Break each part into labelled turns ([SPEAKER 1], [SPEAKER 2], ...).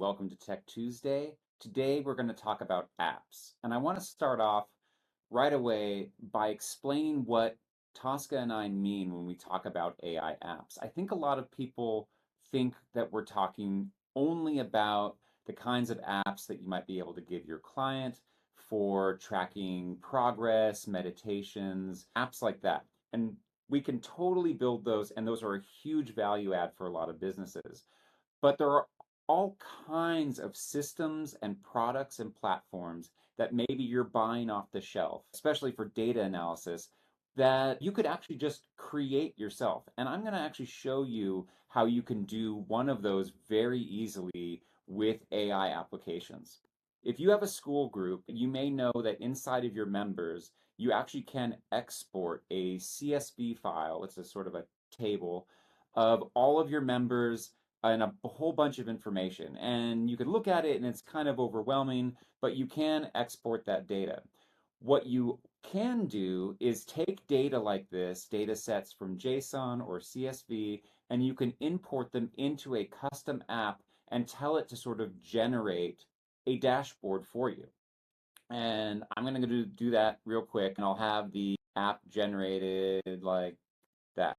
[SPEAKER 1] welcome to Tech Tuesday. Today we're going to talk about apps. And I want to start off right away by explaining what Tosca and I mean when we talk about AI apps. I think a lot of people think that we're talking only about the kinds of apps that you might be able to give your client for tracking progress, meditations, apps like that. And we can totally build those, and those are a huge value add for a lot of businesses. But there are all kinds of systems and products and platforms that maybe you're buying off the shelf, especially for data analysis, that you could actually just create yourself. And I'm going to actually show you how you can do one of those very easily with AI applications. If you have a school group, you may know that inside of your members, you actually can export a CSV file. It's a sort of a table of all of your members and a whole bunch of information. And you can look at it and it's kind of overwhelming, but you can export that data. What you can do is take data like this, data sets from JSON or CSV, and you can import them into a custom app and tell it to sort of generate a dashboard for you. And I'm going to do that real quick, and I'll have the app generated like that.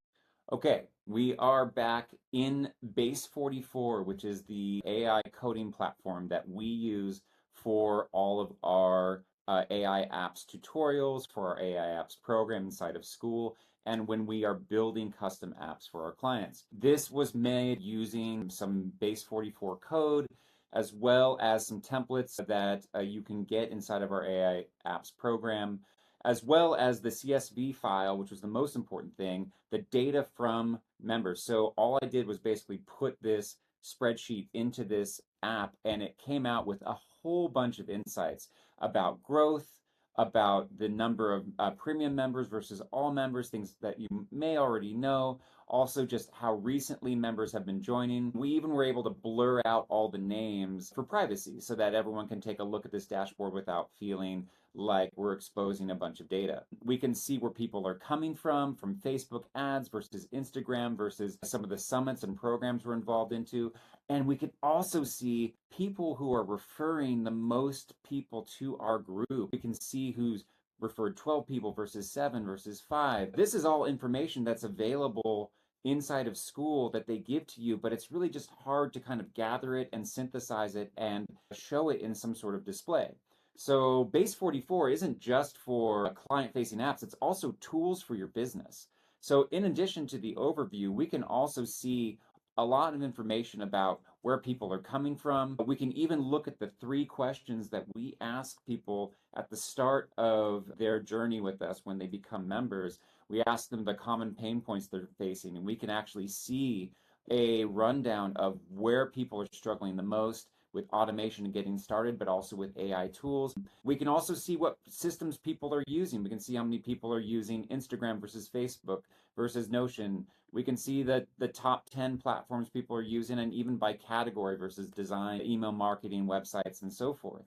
[SPEAKER 1] Okay, we are back in Base 44, which is the AI coding platform that we use for all of our AI apps tutorials, for our AI apps program inside of school, and when we are building custom apps for our clients. This was made using some Base 44 code, as well as some templates that you can get inside of our AI apps program, as well as the CSV file, which was the most important thing, the data from members. So all I did was basically put this spreadsheet into this app, and it came out with a whole bunch of insights about growth, about the number of premium members versus all members, things that you may already know. Also, just how recently members have been joining. We even were able to blur out all the names for privacy so that everyone can take a look at this dashboard without feeling like we're exposing a bunch of data. We can see where people are coming from Facebook ads versus Instagram versus some of the summits and programs we're involved into. And we can also see people who are referring the most people to our group. We can see who's referred 12 people versus 7 versus 5. This is all information that's available inside of school that they give to you, but it's really just hard to kind of gather it and synthesize it and show it in some sort of display. So Base 44 isn't just for client-facing apps, it's also tools for your business. So in addition to the overview, we can also see a lot of information about where people are coming from. We can even look at the 3 questions that we ask people at the start of their journey with us when they become members. We ask them the common pain points they're facing, and we can actually see a rundown of where people are struggling the most with automation and getting started, but also with AI tools. We can also see what systems people are using. We can see how many people are using Instagram versus Facebook versus Notion. We can see the top 10 platforms people are using, and even by category versus design, email marketing, websites, and so forth.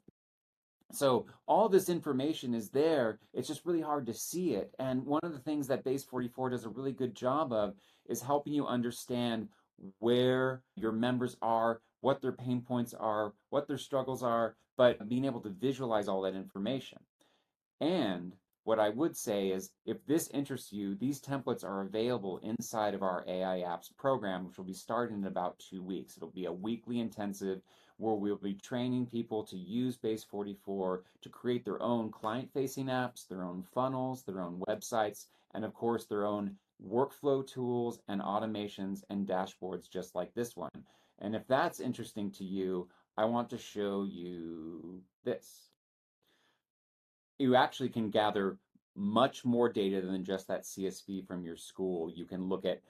[SPEAKER 1] So all this information is there. It's just really hard to see it. And one of the things that Base 44 does a really good job of is helping you understand where your members are, what their pain points are, what their struggles are, but being able to visualize all that information. And what I would say is, if this interests you, these templates are available inside of our AI apps program, which will be starting in about 2 weeks. It'll be a weekly intensive where we'll be training people to use Base 44 to create their own client-facing apps, their own funnels, their own websites, and of course their own workflow tools and automations and dashboards just like this one. And if that's interesting to you, I want to show you this. You actually can gather much more data than just that CSV from your school. You can look at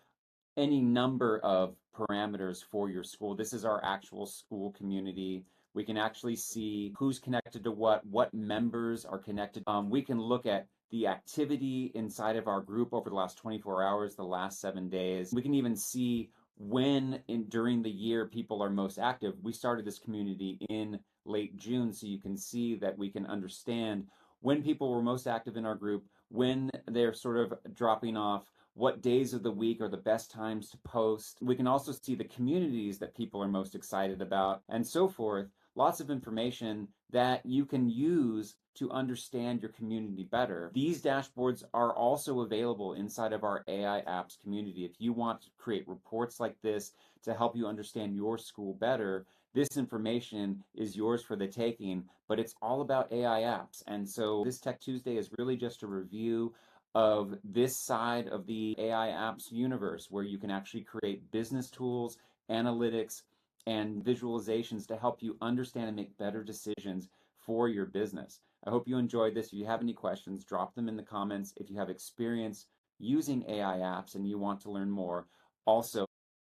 [SPEAKER 1] any number of parameters for your school. This is our actual school community. We can actually see who's connected to what members are connected. We can look at the activity inside of our group over the last 24 hours, the last 7 days. We can even see when during the year people are most active. We started this community in late June, so you can see that we can understand when people were most active in our group, when they're sort of dropping off, what days of the week are the best times to post. We can also see the communities that people are most excited about, and so forth. Lots of information that you can use to understand your community better. These dashboards are also available inside of our AI apps community. If you want to create reports like this to help you understand your school better, this information is yours for the taking, but it's all about AI apps. And so this Tech Tuesday is really just a review of this side of the AI apps universe where you can actually create business tools, analytics, and visualizations to help you understand and make better decisions for your business. I hope you enjoyed this. If you have any questions, drop them in the comments. If you have experience using AI apps and you want to learn more, also